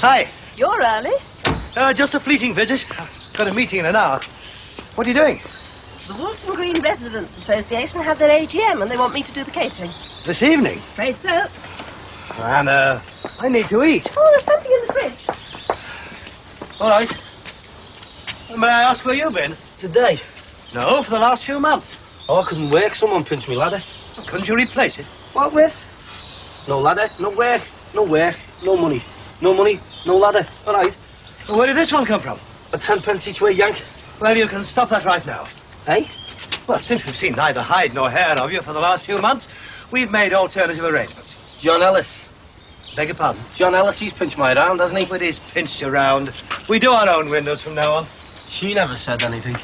Hi. You're early. Just a fleeting visit. Got a meeting in an hour. What are you doing? The Walton Green Residents Association have their AGM and they want me to do the catering. This evening? Afraid so. Anna, I need to eat. Oh, there's something in the fridge. All right. May I ask where you've been? Today? No, for the last few months. Oh, I couldn't work. Someone pinched me ladder. Couldn't you replace it? What with? No ladder, no work, no money. No money, no ladder. All right. Well, where did this one come from? A 10p each way yank. Well, you can stop that right now. Eh? Well, since we've seen neither hide nor hair of you for the last few months, we've made alternative arrangements. John Ellis. Beg your pardon? John Ellis, he's pinched my round, hasn't he? It is pinched around. We do our own windows from now on. She never said anything.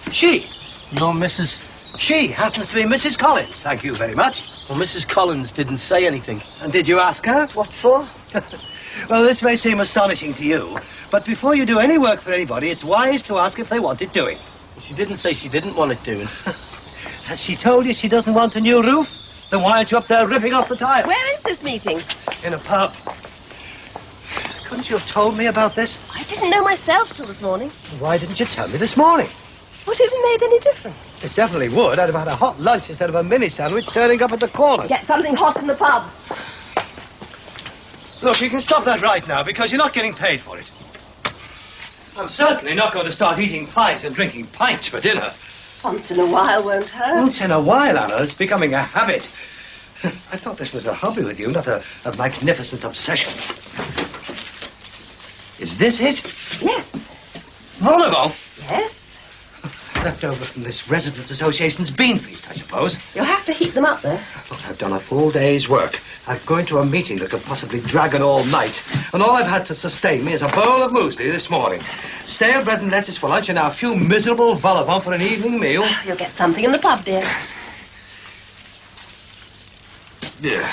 She? Your missus. She happens to be Mrs. Collins. Thank you very much. Well, Mrs. Collins didn't say anything. And did you ask her? What for? Well, this may seem astonishing to you, but before you do any work for anybody, it's wise to ask if they want it doing. She didn't say she didn't want it doing. Has she told you she doesn't want a new roof? Then why aren't you up there ripping off the tile? Where is this meeting? In a pub. Couldn't you have told me about this? I didn't know myself till this morning. Why didn't you tell me this morning? Would it have made any difference? It definitely would. I'd have had a hot lunch instead of a mini sandwich turning up at the corners. Get something hot in the pub. Look, you can stop that right now because you're not getting paid for it. I'm certainly not going to start eating pies and drinking pints for dinner. Once in a while won't hurt. Once in a while, Anna. It's becoming a habit. I thought this was a hobby with you, not a magnificent obsession. Is this it? Yes. Volleyball? Yes. Left over from this Residents Association's bean feast, I suppose. You'll have to heat them up, though. Look, I've done a full day's work. I've going to a meeting that could possibly drag on all night. And all I've had to sustain me is a bowl of muesli this morning. Stale bread and lettuce for lunch and now a few miserable vol au vent for an evening meal. You'll get something in the pub, dear. Yeah.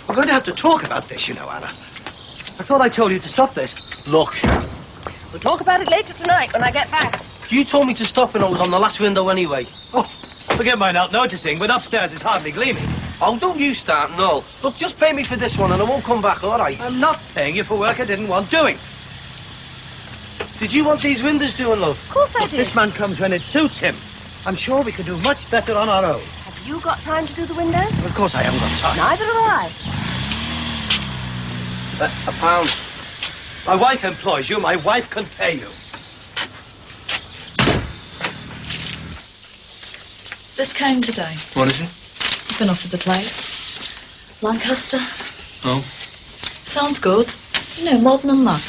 We're going to have to talk about this, you know, Anna. I thought I told you to stop this. Look. We'll talk about it later tonight when I get back. You told me to stop when I was on the last window anyway. Oh, forgive my not noticing, but upstairs is hardly gleaming. Oh, don't you start, no. Look, just pay me for this one and I won't come back, all right? I'm not paying you for work I didn't want doing. Did you want these windows doing, love? Of course I did. This man comes when it suits him. I'm sure we could do much better on our own. Have you got time to do the windows? Well, of course I haven't got time. Neither have I. A pound. My wife employs you. My wife can pay you. This came today. What is it? I've been offered a place. Lancaster. Oh. Sounds good. You know, modern and that.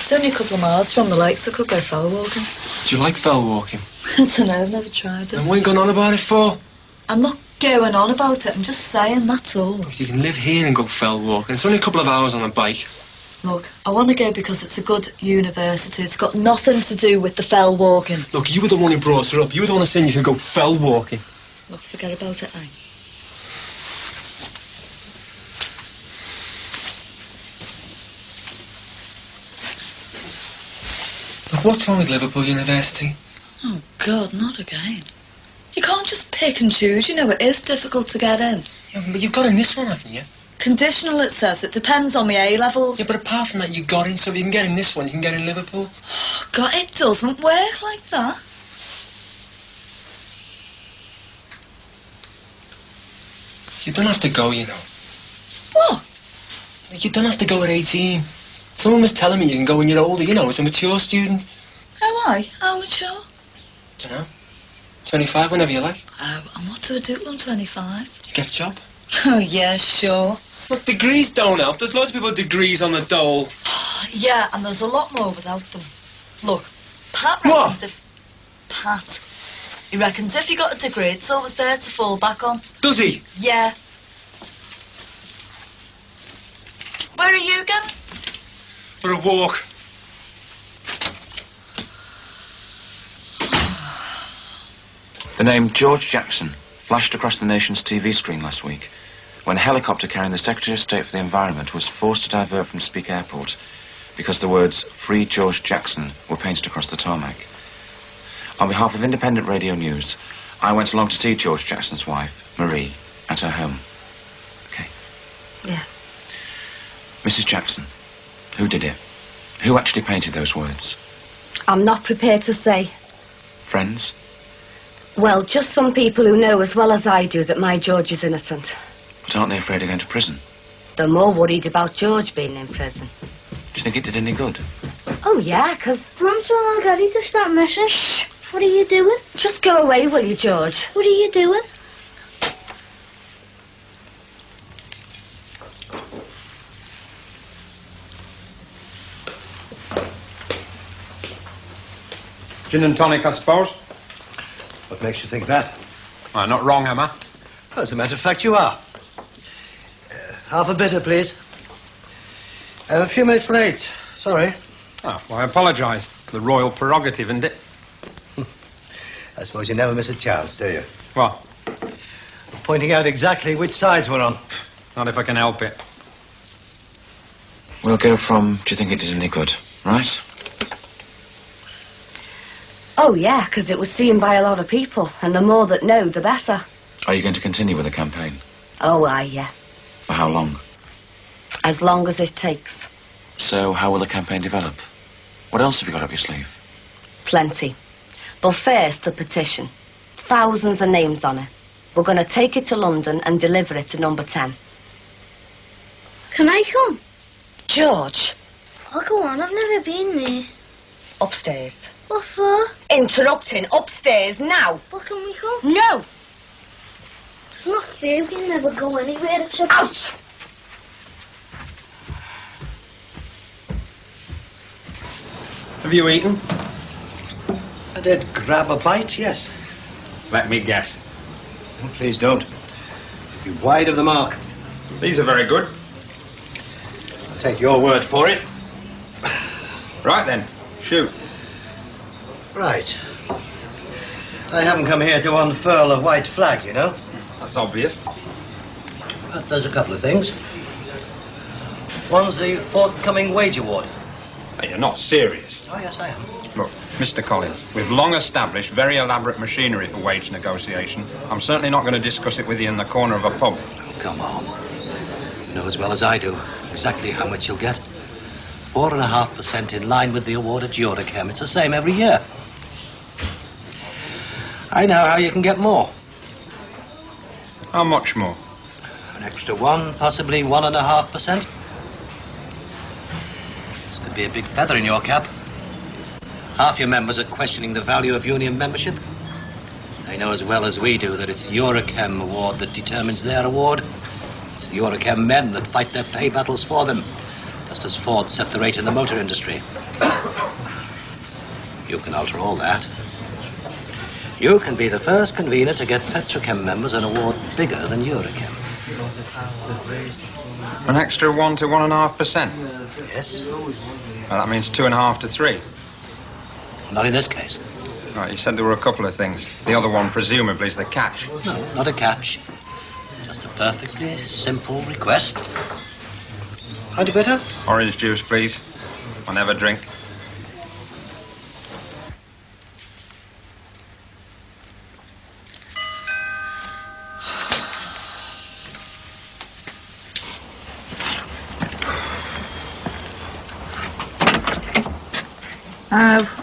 It's only a couple of miles from the lakes. I could go fell walking. Do you like fell walking? I don't know. I've never tried it. And what are you going on about it for? I'm not going on about it. I'm just saying, that's all. You can live here and go fell walking. It's only a couple of hours on a bike. Look, I want to go because it's a good university. It's got nothing to do with the fell walking. Look, you were the one who brought her up. You were the one who said you could go fell walking. Look, forget about it, eh? Look, what's wrong with Liverpool University? Oh, God, not again. You can't just pick and choose. You know, it is difficult to get in. Yeah, but you've got in this one, haven't you? Conditional, it says. It depends on the A-levels. Yeah, but apart from that, you got in, so if you can get in this one, you can get in Liverpool. Oh, God, it doesn't work like that. You don't have to go, you know. What? You don't have to go at 18. Someone was telling me you can go when you're older, you know, as a mature student. Oh, I? How mature? Don't know. 25, whenever you like. Oh, and what do I do when I'm 25? You get a job. Oh, yeah, sure. Look, degrees don't help. There's loads of people with degrees on the dole. Yeah, and there's a lot more without them. Look, Pat reckons Pat. He reckons if you got a degree, it's always there to fall back on. Does he? Yeah. Where are you going? For a walk. The name George Jackson flashed across the nation's TV screen last week when a helicopter carrying the Secretary of State for the Environment was forced to divert from Speke Airport because the words "Free George Jackson" were painted across the tarmac. On behalf of Independent Radio News, I went along to see George Jackson's wife, Marie, at her home. Okay. Yeah. Mrs. Jackson, who did it? Who actually painted those words? I'm not prepared to say. Friends? Well, just some people who know as well as I do that my George is innocent. But aren't they afraid of going to prison? They're more worried about George being in prison. Do you think it did any good? Oh, yeah, because... Mum's telling Daddy to stop missing. Shh! What are you doing? Just go away, will you, George? What are you doing? Gin and tonic, I suppose? What makes you think that? I'm not wrong, am I? Well, as a matter of fact, you are. Half a bitter, please. I'm a few minutes late. Sorry. Oh, well, I apologise. The royal prerogative, isn't it? I suppose you never miss a chance, do you? Well, Pointing out exactly which sides we're on. not if I can help it. We'll go from, do you think it did any good, right? Oh, yeah, because it was seen by a lot of people, and the more that know, the better. Are you going to continue with the campaign? Oh, aye, yeah. For how long? As long as it takes. So, how will the campaign develop? What else have you got up your sleeve? Plenty. But first, the petition. Thousands of names on it. We're going to take it to London and deliver it to number 10. Can I come? George. Oh, go on, I've never been there. Upstairs. What for? Interrupting. Upstairs, now. What can we come? No. It's not fair, we can never go anywhere except... Out! Have you eaten? I did grab a bite, yes. Let me guess. Oh, please don't. You're wide of the mark. These are very good. I'll take your word for it. Right then, shoot. Right. I haven't come here to unfurl a white flag, you know. That's obvious. But there's a couple of things. One's the forthcoming wage award. Hey, you're not serious. Oh, yes, I am. Look, Mr. Collins, we've long established very elaborate machinery for wage negotiation. I'm certainly not going to discuss it with you in the corner of a pub. Oh, come on. You know as well as I do exactly how much you'll get. 4.5% in line with the award at Eurochem. It's the same every year. I know how you can get more. How much more? An extra 1, possibly 1.5%. This could be a big feather in your cap. Half your members are questioning the value of union membership. They know as well as we do that it's the Eurochem award that determines their award. It's the Eurochem men that fight their pay battles for them, just as Ford set the rate in the motor industry. You can alter all that. You can be the first convener to get Petrochem members an award bigger than Eurochem. An extra 1 to 1.5%? Yes? Well, that means 2.5 to 3. Not in this case. Right, you said there were a couple of things. The other one, presumably, is the catch. No, not a catch. Just a perfectly simple request. How'd you better? Orange juice, please. I never drink.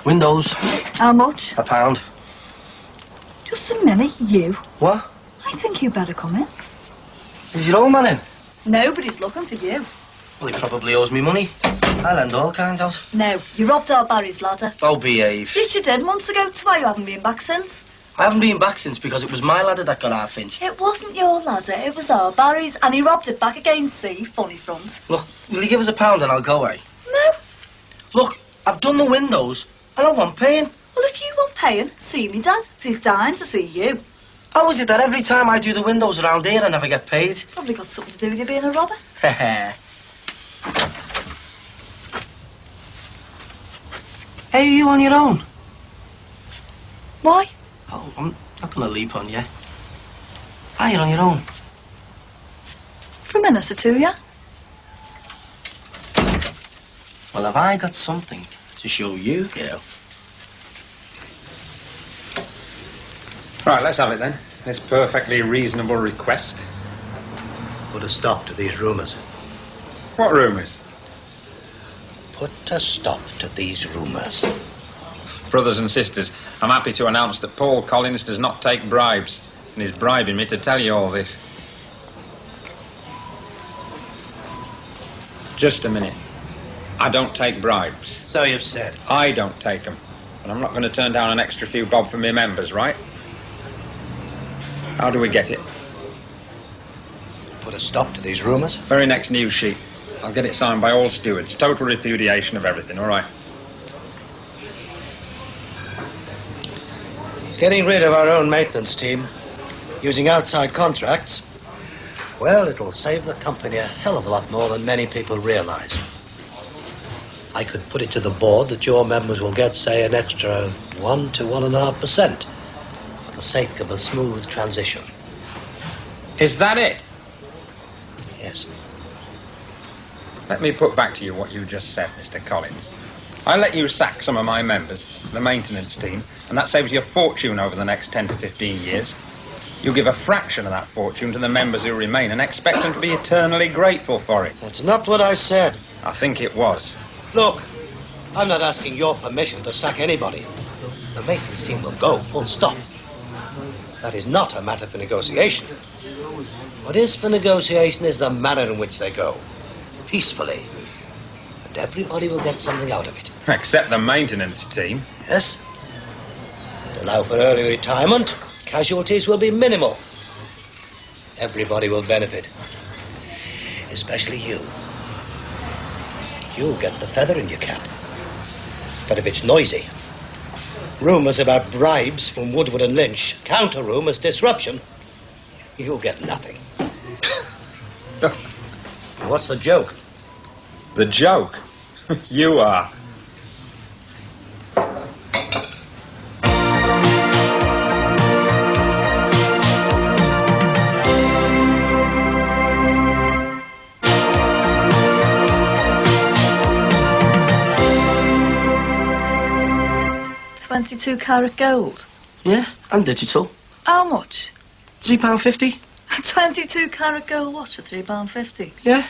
Windows, How much? £1. Just a minute, you. What? I think you better come in. Is your old man in? Nobody's looking for you. Well, he probably owes me money. I lend all kinds out. No, you robbed our Barry's ladder. Oh, behave. Yes, you did months ago. That's why you haven't been back since. I haven't been back since because it was my ladder that got half-inched. It wasn't your ladder, it was our Barry's, and he robbed it back again, see? Funny front. Look, will you give us £1 and I'll go away? No. Look, I've done the windows and I want paying. Well, if you want paying, see me, Dad. He's dying to see you. How is it that every time I do the windows around here I never get paid? Probably got something to do with you being a robber. Hey, are you on your own? Why? Oh, I'm not going to leap on you. Are you on your own? For a minute or two, yeah? Well, have I got something to show you, girl? Right, let's have it then. This perfectly reasonable request. Put a stop to these rumours. What rumours? Put a stop to these rumours. Brothers and sisters, I'm happy to announce that Paul Collins does not take bribes, and is bribing me to tell you all this. Just a minute. I don't take bribes. So you've said. I don't take them. And I'm not going to turn down an extra few bob for me members, right? How do we get it? Put a stop to these rumours? Very next news sheet. I'll get it signed by all stewards. Total repudiation of everything, all right? Getting rid of our own maintenance team, using outside contracts, well, it'll save the company a hell of a lot more than many people realise. I could put it to the board that your members will get, say, an extra 1 to 1.5% for the sake of a smooth transition. Is that it? Yes. Let me put back to you what you just said, Mr. Collins. I let you sack some of my members, the maintenance team, and that saves you a fortune over the next 10 to 15 years. You give a fraction of that fortune to the members who remain and expect them to be eternally grateful for it. That's not what I said. I think it was. Look, I'm not asking your permission to sack anybody. The maintenance team will go, full stop. That is not a matter for negotiation. What is for negotiation is the manner in which they go. Peacefully. And everybody will get something out of it. Except the maintenance team. Yes. And allow for early retirement. Casualties will be minimal. Everybody will benefit. Especially you. You'll get the feather in your cap. But if it's noisy, rumours about bribes from Woodward and Lynch, counter-rumours, disruption, you'll get nothing. What's the joke? The joke? You are. £22 gold. Yeah, and digital. How much? £3.50. A 22 gold watch at £3.50. Yeah.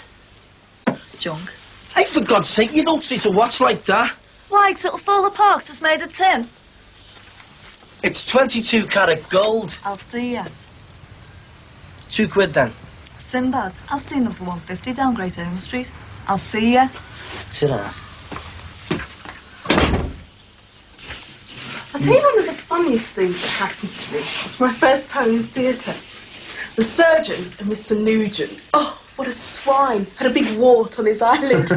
It's junk. Hey, for God's sake, you don't treat a watch like that. Why? 'Cause it'll fall apart 'cause it's made of tin. It's 22-carat gold. I'll see ya. £2 then. Sinbad. I've seen them for £1.50 down Great Ormond Street. I'll see ya. Sit down. I'll tell you one of the funniest things that happened to me. It's my first time in theatre. The surgeon and Mr. Nugent, oh, what a swine, had a big wart on his eyelid.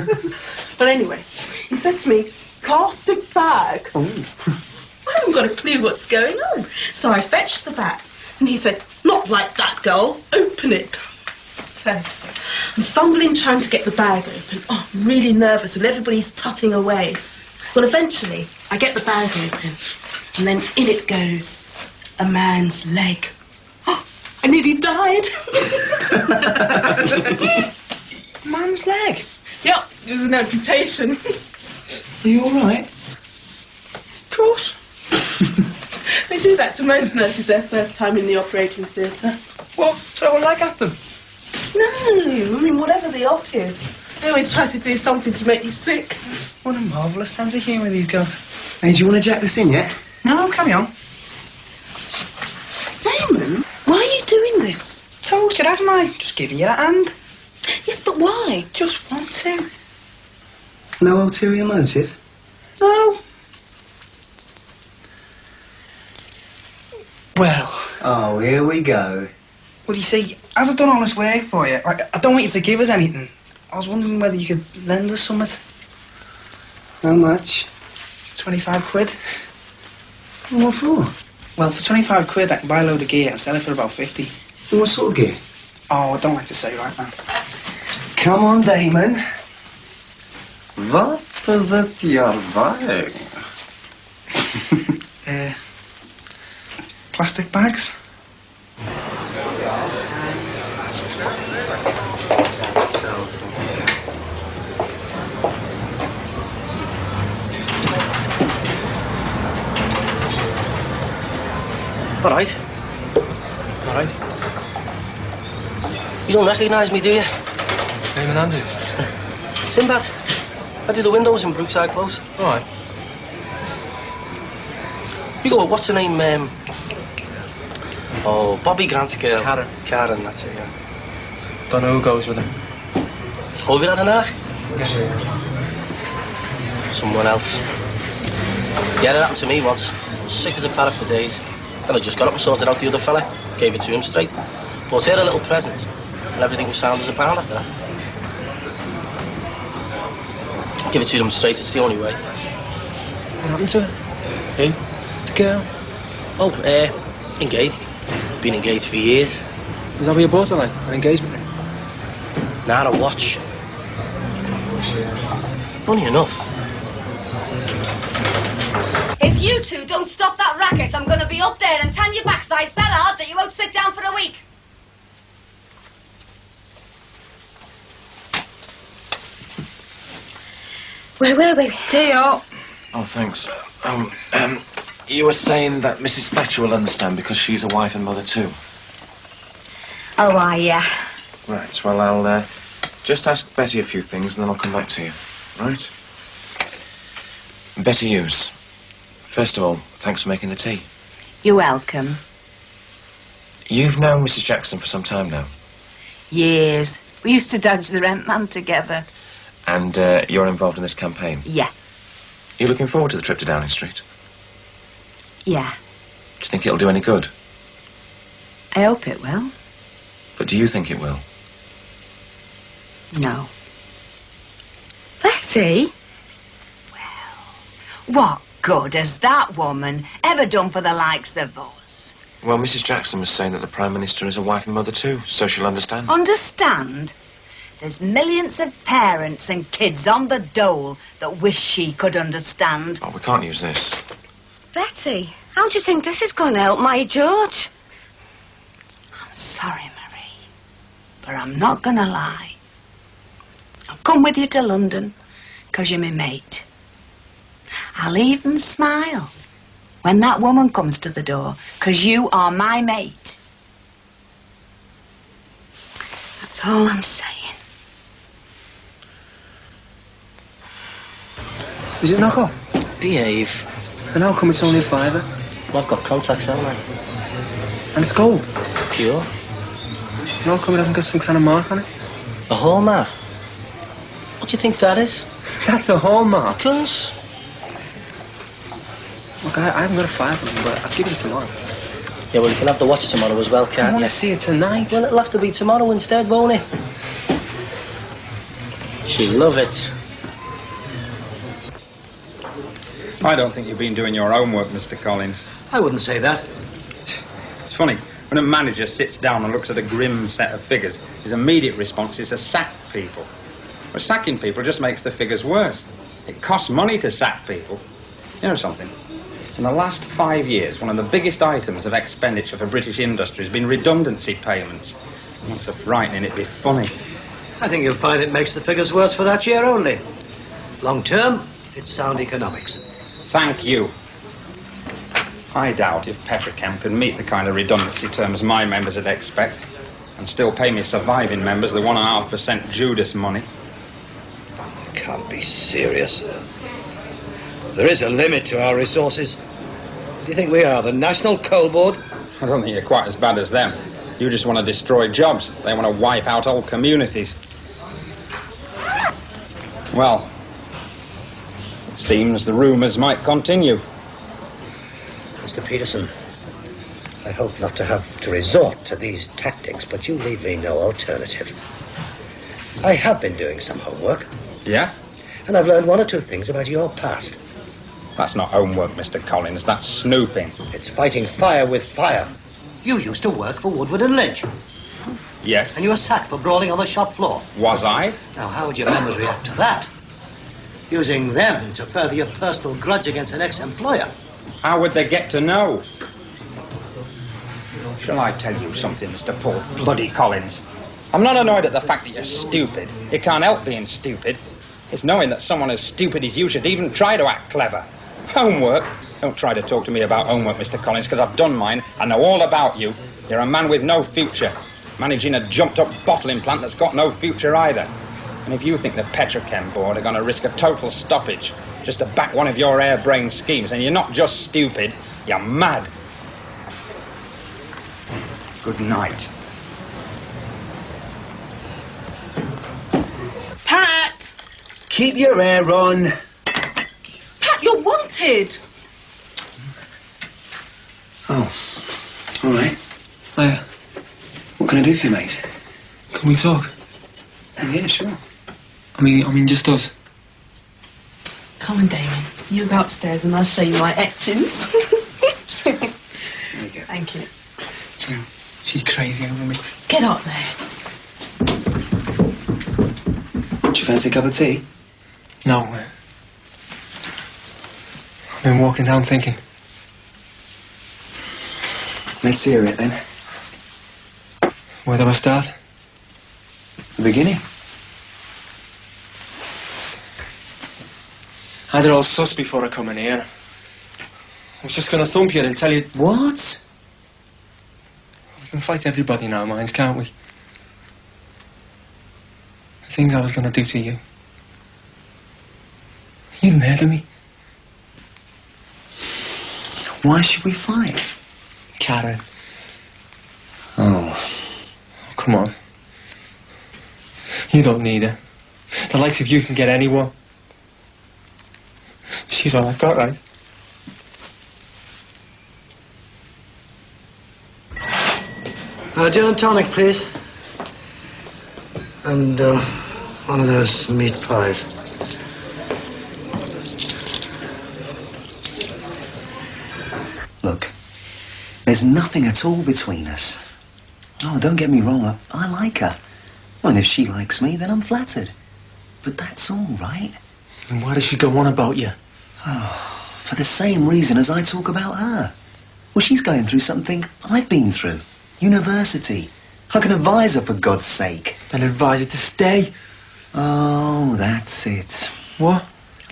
But anyway, he said to me, plastic bag. Oh. I haven't got a clue what's going on. So I fetched the bag, and he said, not like that, girl, open it. So I'm fumbling trying to get the bag open. Oh, I'm really nervous, and everybody's tutting away. Well, eventually, I get the bag open, and then in it goes a man's leg. Oh, I nearly died. Man's leg? Yep, it was an amputation. Are you all right? Of course. They do that to most nurses their first time in the operating theatre. Well, so a leg at them? No, I mean, whatever the op is. They always try to do something to make you sick. What a marvellous sense of humour you've got. Hey, do you want to jack this in yet? No, carry on. Damon, why are you doing this? Told you, haven't I? Just giving you a hand. Yes, but why? Just want to. No ulterior motive? No. Well. Oh, here we go. Well, you see, as I've done all this work for you, I don't want you to give us anything. I was wondering whether you could lend us something. How much? 25 quid. What for? Well, for 25 quid, I can buy a load of gear and sell it for about 50. And what sort of gear? Oh, I don't like to say right now. Come on, Damon. What is it you're buying? Plastic bags. All right. All right. You don't recognise me, do you? Name and Andrew. Sinbad. I do the windows in Brookside Close. All right. You go, what's her name? Oh, Bobby Grant's girl. Karen. Karen, that's it, yeah. Don't know who goes with her. Have you had an arc? Someone else. Yeah, that happened to me once. Sick as a parrot for days. Then I just got up and sorted out the other fella. Gave it to him straight. Bought her a little present. And everything was sound as a pound after that. Give it to them straight, it's the only way. What happened to her? Who? The girl. Oh, engaged. Been engaged for years. Is that what you bought her, like? An engagement ring? Nah, a watch. Funny enough. If you two don't stop that racket, I'm going to be up there and tan your backsides that hard that you won't sit down for a week. Where were we? Theo. Oh, thanks. You were saying that Mrs. Thatcher will understand because she's a wife and mother too. Oh, yeah. Right, well, I'll just ask Betty a few things and then I'll come back to you. Right? Betty Hughes. First of all, thanks for making the tea. You're welcome. You've known Mrs. Jackson for some time now. Years. We used to dodge the rent man together. And you're involved in this campaign? Yeah. You looking forward to the trip to Downing Street? Yeah. Do you think it'll do any good? I hope it will. But do you think it will? No. Betty? What good has that woman ever done for the likes of us? Well, Mrs. Jackson was saying that the Prime Minister is a wife and mother too, so she'll understand. Understand? There's millions of parents and kids on the dole that wish she could understand. Oh, we can't use this. Betty, how do you think this is going to help my George? I'm sorry, Marie, but I'm not going to lie. I'll come with you to London, 'cause you're my mate. I'll even smile when that woman comes to the door, 'cause you are my mate. That's all I'm saying. Is it knock off? Behave. And how come it's only a £5? Well, I've got contacts, haven't I? And it's gold? Pure. And how come it hasn't got some kind of mark on it? A hallmark? What do you think that is? That's a hallmark. Cuz. Look, I haven't got a £5 on me, but I'll give it tomorrow. Yeah, well, you can have the watch tomorrow as well, I can't want you? to see it tonight. Well, it'll have to be tomorrow instead, won't it? She'll love it. I don't think you've been doing your homework, Mr. Collins. I wouldn't say that. It's funny, when a manager sits down and looks at a grim set of figures, his immediate response is to sack people. But sacking people just makes the figures worse. It costs money to sack people. You know something? In the last 5 years, one of the biggest items of expenditure for British industry has been redundancy payments. Not so frightening, it'd be funny. I think you'll find it makes the figures worse for that year only. Long term, it's sound economics. Thank you. I doubt if Petrochem could meet the kind of redundancy terms my members would expect and still pay me surviving members the 1.5% Judas money. You can't be serious. There is a limit to our resources. Do you think we are the National Coal Board? I don't think you're quite as bad as them. You just want to destroy jobs. They want to wipe out whole communities. Well, it seems the rumours might continue. Mr. Peterson, I hope not to have to resort to these tactics, but you leave me no alternative. I have been doing some homework. Yeah? And I've learned one or two things about your past. That's not homework, Mr. Collins. That's snooping. It's fighting fire with fire. You used to work for Woodward and Lynch. Yes. And you were sacked for brawling on the shop floor. Was I? Now, how would your members react to that? Using them to further your personal grudge against an ex-employer. How would they get to know? Shall I tell you something, Mr. Paul bloody Collins? I'm not annoyed at the fact that you're stupid. You can't help being stupid. It's knowing that someone as stupid as you should even try to act clever. Homework? Don't try to talk to me about homework, Mr. Collins, because I've done mine. I know all about you. You're a man with no future. managing a jumped-up bottling plant that's got no future either. And if you think the Petrochem board are going to risk a total stoppage just to back one of your harebrained schemes, and you're not just stupid, you're mad. Good night. Pat! Keep your hair on. Pat, you're wanted! Oh, all right. Hiya. What can I do for you, mate? Can we talk? Oh, yeah, sure. I mean, just us. Come on, Damon. You go upstairs and I'll show you my etchings. There you go. Thank you. She's crazy over me. Get up there. Do you fancy a cup of tea? No. I've been walking down thinking. Let's hear it, then. Where do I start? The beginning. I had it all sus before I come in here. I was just gonna thump you and tell you... What? We can fight everybody in our minds, can't we? The things I was gonna do to you. You'd murder me. Why should we fight? Karen. Oh. Come on. You don't need her. The likes of you can get anyone. She's all I've got, right? Gin and tonic, please. And one of those meat pies. Look, there's nothing at all between us. Oh, don't get me wrong, I like her. And if she likes me, then I'm flattered. But that's all right. And why does she go on about you? Oh, for the same reason as I talk about her. Well, she's going through something I've been through. University. I can advise her, for God's sake. Then advise her to stay. Oh, that's it. What?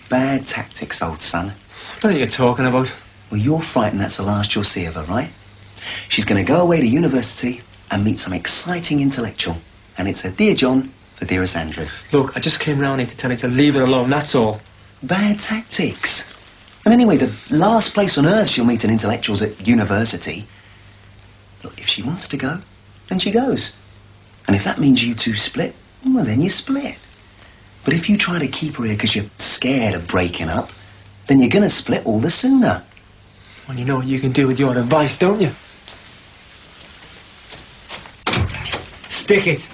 Bad tactics, old son. What are you talking about? Well, you're frightened that's the last you'll see of her, right? She's going to go away to university and meet some exciting intellectual. And it's a dear John for dearest Andrew. Look, I just came round here to tell you to leave it alone, that's all. Bad tactics. And anyway, the last place on earth she'll meet an intellectual's at university. Look, if she wants to go, then she goes. And if that means you two split, well, then you split. But if you try to keep her here because you're scared of breaking up, then you're going to split all the sooner. Well, you know what you can do with your advice, don't you? Stick it.